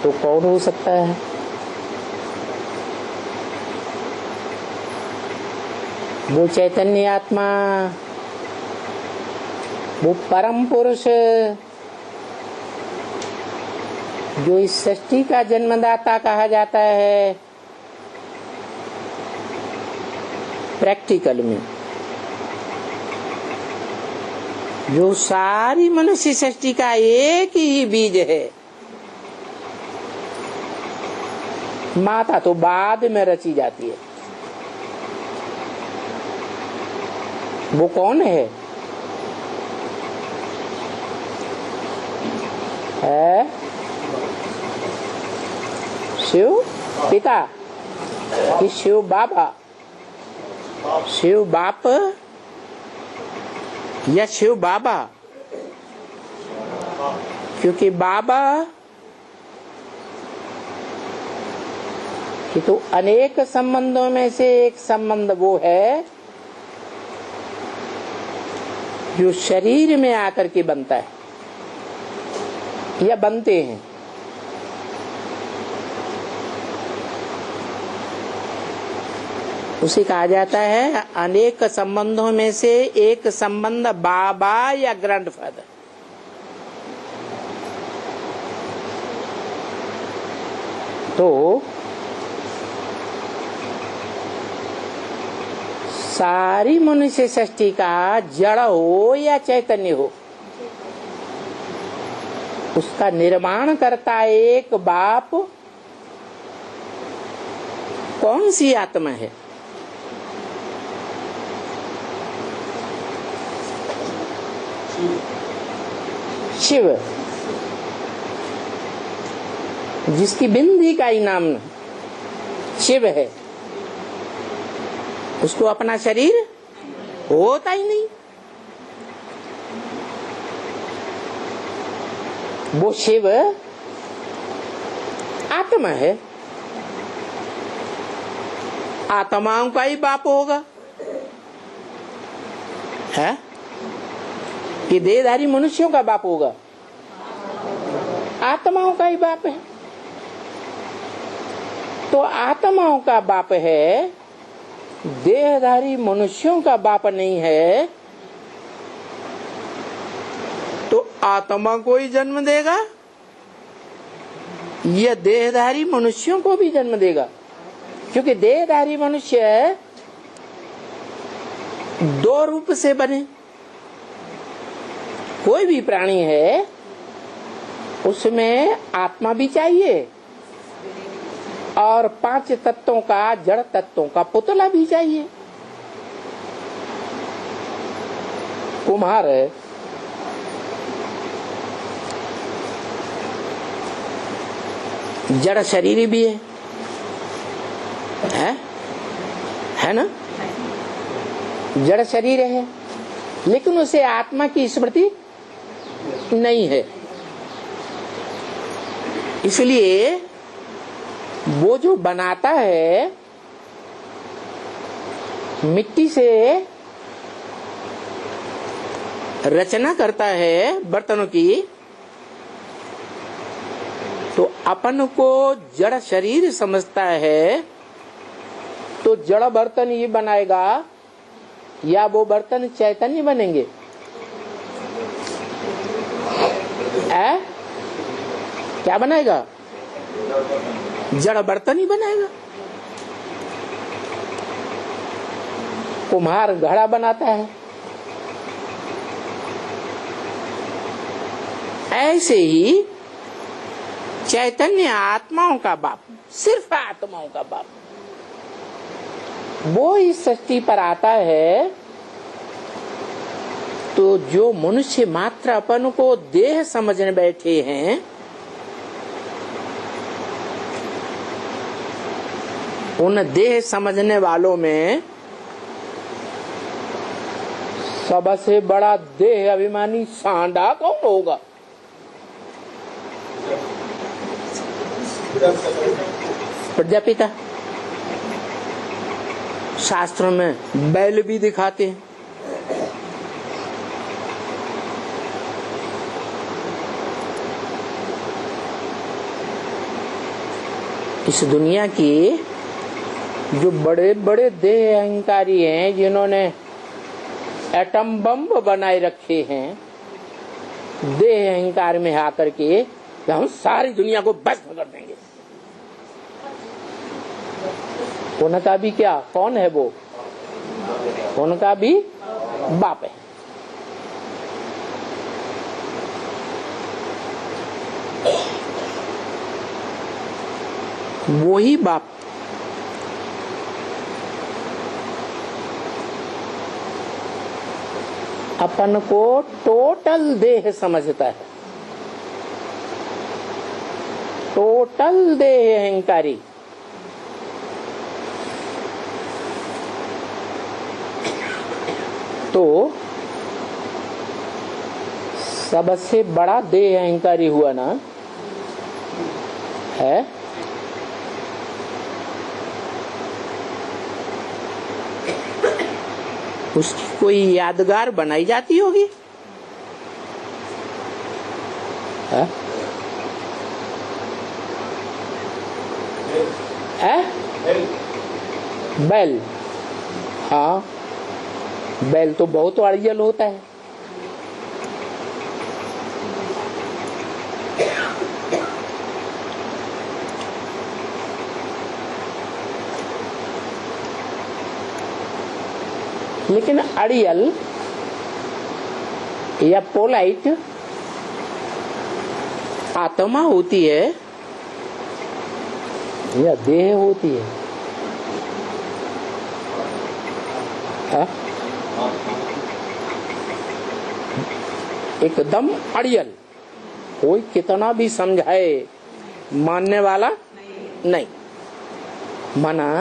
तो कौन हो सकता है? वो चैतन्य आत्मा, वो परम पुरुष जो इस सृष्टि का जन्मदाता कहा जाता है। प्रैक्टिकल में जो सारी मनुष्य सृष्टि का एक ही बीज है, माता तो बाद में रची जाती है। वो कौन है? शिव पिता कि शिव बाबा? शिव बाप या शिव बाबा? क्योंकि बाबा कि तो अनेक संबंधों में से एक संबंध वो है जो शरीर में आकर के बनता है या बनते हैं। उसे कहा जाता है अनेक संबंधों में से एक संबंध बाबा या ग्रैंडफादर। तो सारी मनुष्य सृष्टि का जड़ हो या चैतन्य हो, उसका निर्माण करता एक बाप। कौन सी आत्मा है? शिव, जिसकी बिंदी का ही नाम शिव है। उसको अपना शरीर होता ही नहीं। वो शिव आत्मा है, आत्माओं का ही बाप होगा है कि देहधारी मनुष्यों का बाप होगा? आत्माओं का ही बाप है। तो आत्माओं का बाप है, देहधारी मनुष्यों का बाप नहीं है। तो आत्मा को ही जन्म देगा या देहधारी मनुष्यों को भी जन्म देगा? क्योंकि देहधारी मनुष्य दो रूप से बने। कोई भी प्राणी है उसमें आत्मा भी चाहिए और पांच तत्वों का, जड़ तत्वों का पुतला भी चाहिए। कुम्हार जड़ शरीर भी है ना? जड़ शरीर है, लेकिन उसे आत्मा की स्मृति नहीं है। इसलिए वो जो बनाता है मिट्टी से, रचना करता है बर्तनों की, तो अपन को जड़ शरीर समझता है। तो जड़ बर्तन ये बनाएगा या वो बर्तन चैतन्य बनेंगे? क्या बनाएगा? जड़ बर्तन ही बनाएगा। कुम्हार घड़ा बनाता है। ऐसे ही चैतन्य आत्माओं का बाप, सिर्फ आत्माओं का बाप, वो इस सृष्टि पर आता है। तो जो मनुष्य मात्र अपन को देह समझने बैठे हैं, उन देह समझने वालों में सबसे बड़ा देह अभिमानी सांडा कौन होगा? प्रजापिता। शास्त्रों में बैल भी दिखाते हैं। इस दुनिया की जो बड़े बड़े देह अहंकारी हैं, जिन्होंने एटम बम बनाए रखे हैं देह अहंकार में आकर के, हम सारी दुनिया को भस्म कर देंगे। उनका भी क्या, कौन है वो? उनका भी बाप है। वही बाप अपन को टोटल देह समझता है, टोटल देह अहंकारी। तो सबसे बड़ा देह अहंकारी हुआ ना है उसकी कोई यादगार बनाई जाती होगी, है? बैल। हाँ, बैल तो बहुत अड़ियल होता है। लेकिन अड़ियल या पोलाइट आत्मा होती है या देह होती है? हा? एकदम अड़ियल, कोई कितना भी समझाए मानने वाला नहीं। माना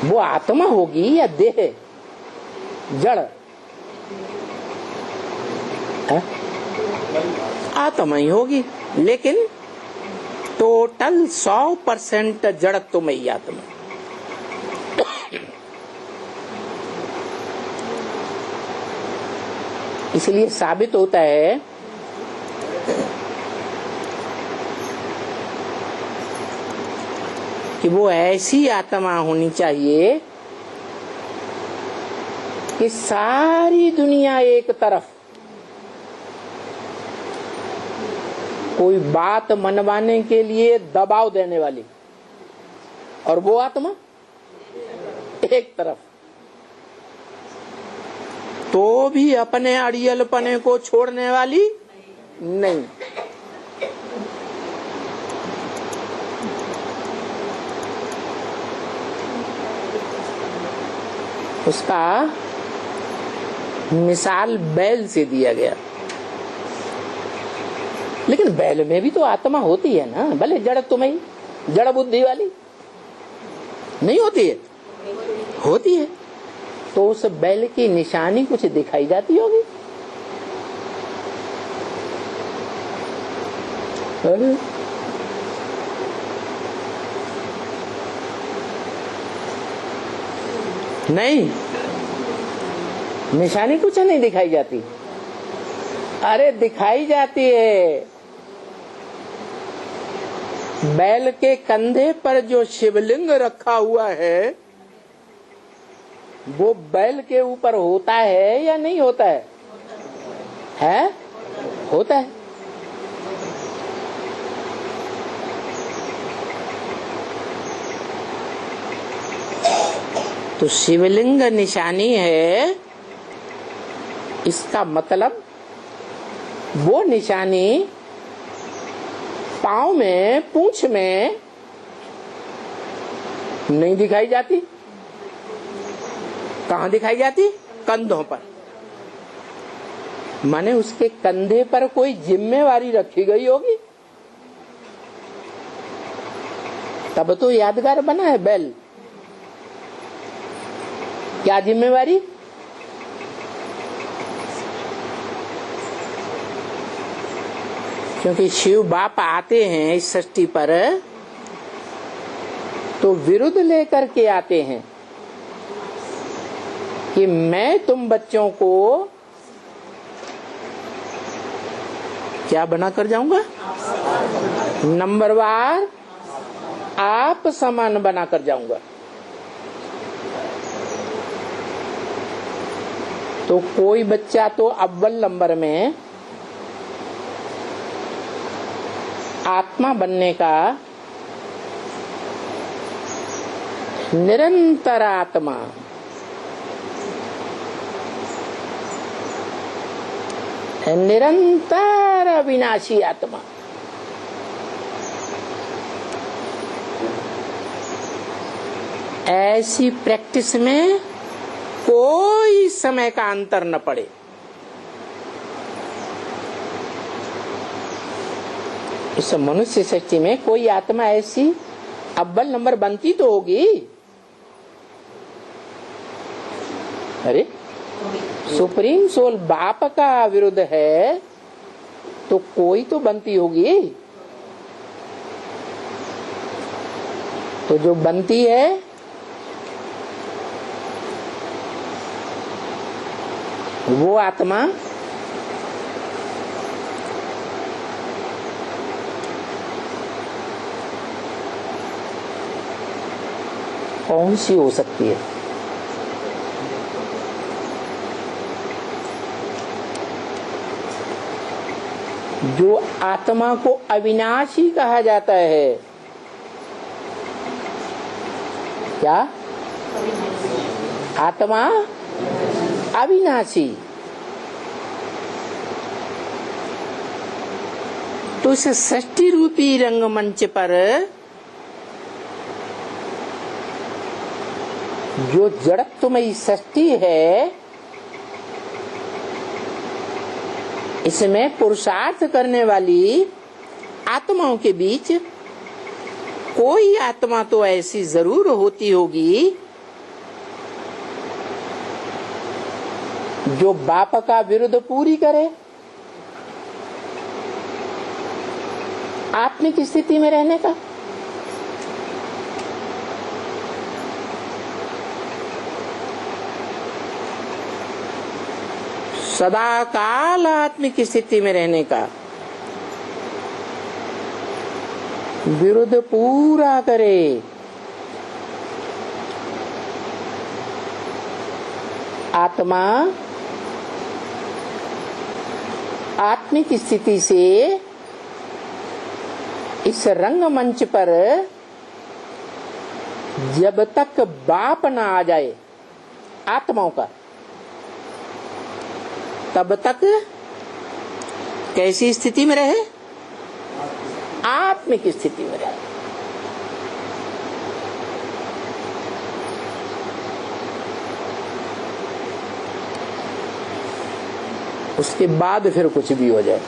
वो आत्मा होगी या देह, जड़? आत्मा ही होगी, लेकिन टोटल 100% जड़त्व में ही आत्मा। इसलिए साबित होता है कि वो ऐसी आत्मा होनी चाहिए कि सारी दुनिया एक तरफ, कोई बात मनवाने के लिए दबाव देने वाली, और वो आत्मा एक तरफ, तो भी अपने अड़ियलपने को छोड़ने वाली नहीं। उसका मिसाल बैल से दिया गया। लेकिन बैल में भी तो आत्मा होती है ना, भले जड़ तुम्हें, जड़ बुद्धि वाली नहीं होती है? होती है। तो उस बैल की निशानी कुछ दिखाई जाती होगी। अरे नहीं, निशानी कुछ नहीं दिखाई जाती। अरे दिखाई जाती है। बैल के कंधे पर जो शिवलिंग रखा हुआ है वो बैल के ऊपर होता है या नहीं होता है? है? होता है। तो शिवलिंग निशानी है, इसका मतलब वो निशानी पांव में, पूंछ में नहीं दिखाई जाती। कहाँ दिखाई जाती? कंधों पर। माने उसके कंधे पर कोई जिम्मेवारी रखी गई होगी, तब तो यादगार बना है बैल। क्या जिम्मेवारी? क्योंकि शिव बाप आते हैं इस सृष्टि पर तो विरुद्ध लेकर के आते हैं कि मैं तुम बच्चों को क्या बना कर जाऊंगा? नंबरवार आप समान बनाकर जाऊंगा। तो कोई बच्चा तो अव्वल नंबर में आत्मा बनने का निरंतर आत्मा, निरंतर अविनाशी आत्मा, ऐसी प्रैक्टिस में कोई समय का अंतर न पड़े। इस मनुष्य सृष्टि में कोई आत्मा ऐसी अव्वल नंबर बनती तो होगी। अरे सुप्रीम सोल बाप का विरुद्ध है तो कोई तो बनती होगी। तो जो बनती है वो आत्मा कौन सी हो सकती है? जो आत्मा को अविनाशी कहा जाता है। क्या? आत्मा अविनाशी। तो इस सृष्टि रूपी रंगमंच पर जो जड़त्वमयी सृष्टि है, इसमें पुरुषार्थ करने वाली आत्माओं के बीच कोई आत्मा तो ऐसी जरूर होती होगी जो बाप का विरुद्ध पूरी करे, आत्मिक स्थिति में रहने का। सदा काल आत्मिक स्थिति में रहने का, विरुद्ध पूरा करे। आत्मा आत्मिक स्थिति से इस रंगमंच पर जब तक बाप ना आ जाए आत्माओं का, तब तक कैसी स्थिति में रहे? आत्मिक स्थिति में रहे। उसके बाद फिर कुछ भी हो जाए।